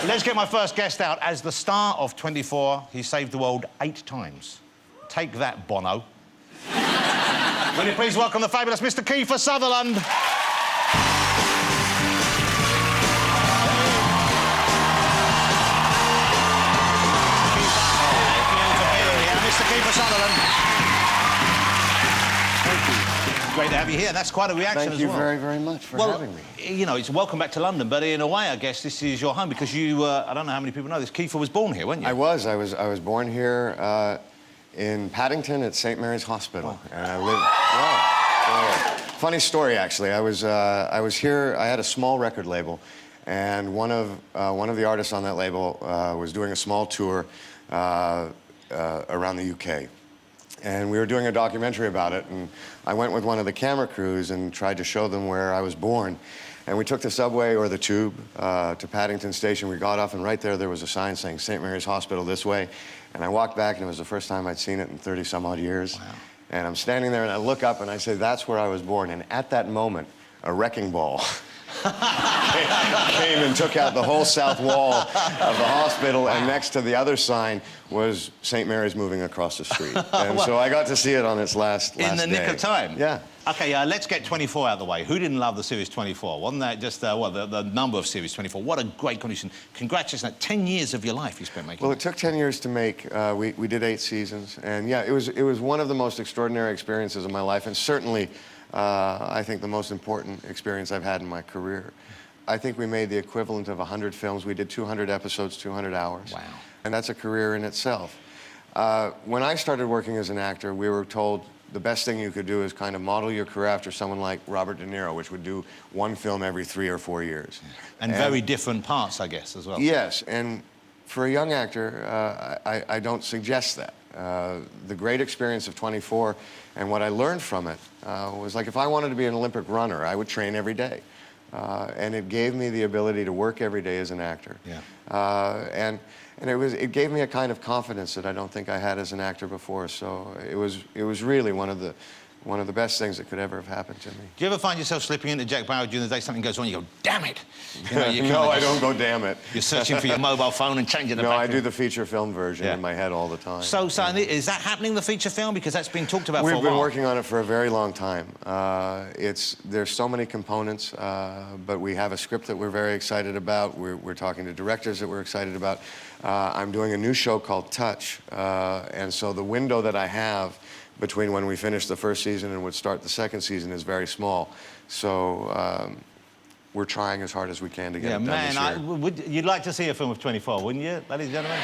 Let's get my first guest out. As the star of 24, he saved the world 8 times. Take that, Bono. Will you please welcome the fabulous Mr. Kiefer Sutherland? Mr. Kiefer Sutherland. Thank you. Great to have you here. That's quite a reaction as well. Thank you very, very much for having me. You know, it's welcome back to London, but in a way, I guess this is your home because you, I don't know how many people know this, Kiefer was born here, weren't you? I was born here in Paddington at St. Mary's Hospital. Oh. And I lived... Funny story, actually. I was here, I had a small record label, and one of the artists on that label was doing a small tour around the UK. And we were doing a documentary about it, and I went with one of the camera crews and tried to show them where I was born. And we took the subway or the tube to Paddington Station. We got off, and right there was a sign saying St. Mary's Hospital this way. And I walked back, and it was the first time I'd seen it in 30-some-odd years. Wow. And I'm standing there, and I look up, and I say, that's where I was born. And at that moment, a wrecking ball came and took out the whole south wall of the hospital, and next to the other sign was St. Mary's moving across the street. And so I got to see it on its last day. In the nick of time? Yeah. OK, let's get 24 out of the way. Who didn't love the series 24? Wasn't that just, the number of series 24? What a great condition. Congratulations. 10 years of your life you spent making Well, it took 10 years to make. We did 8 seasons. And, yeah, it was one of the most extraordinary experiences of my life, and certainly, I think, the most important experience I've had in my career. I think we made the equivalent of 100 films. We did 200 episodes, 200 hours. Wow. And that's a career in itself. When I started working as an actor, we were told the best thing you could do is kind of model your career after someone like Robert De Niro, which would do 1 film every 3 or 4 years. And very different parts, I guess, as well. Yes, and for a young actor, I don't suggest that. The great experience of 24 and what I learned from it was like if I wanted to be an Olympic runner, I would train every day. And it gave me the ability to work every day as an actor. Yeah. And it gave me a kind of confidence that I don't think I had as an actor before. So it was really one of the best things that could ever have happened to me. Do you ever find yourself slipping into Jack Bauer during the day, something goes on, you go, damn it? You know, No, I don't go, damn it. You're searching for your mobile phone and changing the No, back I do the feature film version in my head all the time. So, is that happening, the feature film? Because that's been talked about for a while. We've been working on it for a very long time. There's so many components, but we have a script that we're very excited about. We're talking to directors that we're excited about. I'm doing a new show called Touch, and so the window that I have between when we finish the first season and would start the second season is very small. So we're trying as hard as we can to get it done this year. You'd like to see a film of 24, wouldn't you, ladies and gentlemen?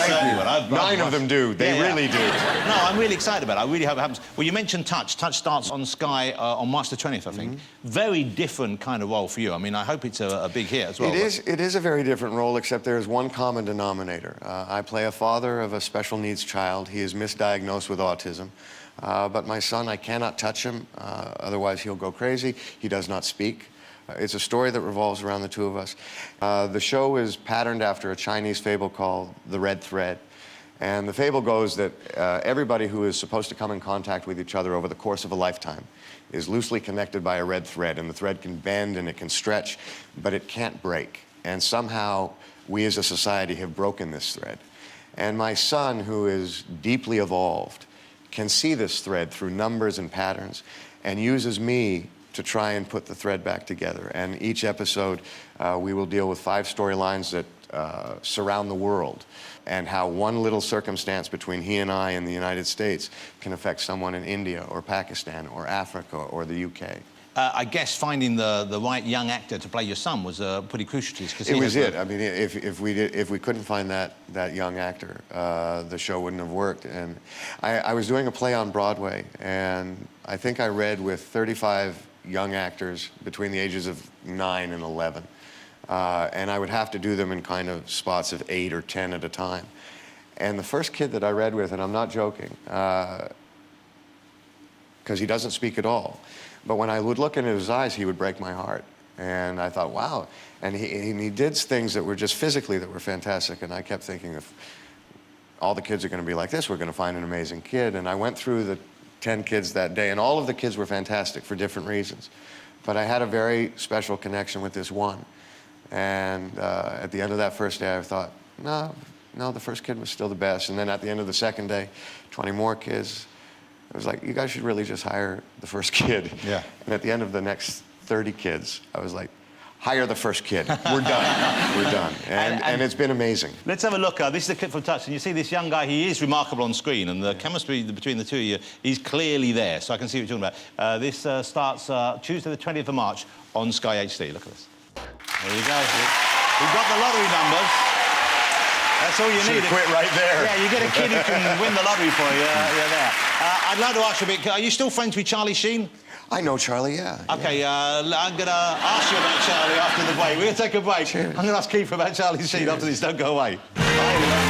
Thank you. 9 of them do. They really do. No, I'm really excited about it. I really hope it happens. Well, you mentioned Touch. Touch starts on Sky on March the 20th, I think. Very different kind of role for you. I mean, I hope it's a big hit as well. It is a very different role, except there is one common denominator. I play a father of a special needs child. He is misdiagnosed with autism. But my son, I cannot touch him, otherwise he'll go crazy. He does not speak. It's a story that revolves around the two of us. The show is patterned after a Chinese fable called The Red Thread. And the fable goes that everybody who is supposed to come in contact with each other over the course of a lifetime is loosely connected by a red thread, and the thread can bend and it can stretch, but it can't break. And somehow, we as a society have broken this thread. And my son, who is deeply evolved, can see this thread through numbers and patterns and uses me to try and put the thread back together. And each episode, we will deal with 5 storylines that surround the world, and how one little circumstance between he and I in the United States can affect someone in India or Pakistan or Africa or the UK. I guess finding the right young actor to play your son was pretty crucial to this. It was it. I mean, if we couldn't find that young actor, the show wouldn't have worked. And I was doing a play on Broadway, and I think I read with 35 young actors between the ages of 9 and 11. And I would have to do them in kind of spots of 8 or 10 at a time. And the first kid that I read with, and I'm not joking, because he doesn't speak at all, but when I would look into his eyes, he would break my heart. And I thought, wow. And he did things that were just physically that were fantastic. And I kept thinking, if all the kids are going to be like this, we're going to find an amazing kid. And I went through the 10 kids that day, and all of the kids were fantastic for different reasons. But I had a very special connection with this one. And at the end of that first day, I thought, no, the first kid was still the best. And then at the end of the second day, 20 more kids. I was like, you guys should really just hire the first kid. Yeah. And at the end of the next 30 kids, I was like, hire the first kid. We're done. We're done. And it's been amazing. Let's have a look. This is a clip from Touch, and you see this young guy. He is remarkable on screen, and the chemistry between the two of you is clearly there, so I can see what you're talking about. This starts Tuesday the 20th of March on Sky HD. Look at this. There you go. We've got the lottery numbers. That's all you need. Quit right there. Yeah, you get a kid who can win the lottery for you. You're there. I'd like to ask you a bit. Are you still friends with Charlie Sheen? I know Charlie, yeah. OK, I'm going to ask you about Charlie after the break. We're going to take a break. Cheers. I'm going to ask Kiefer about Charlie Sheen after this. Don't go away. Bye.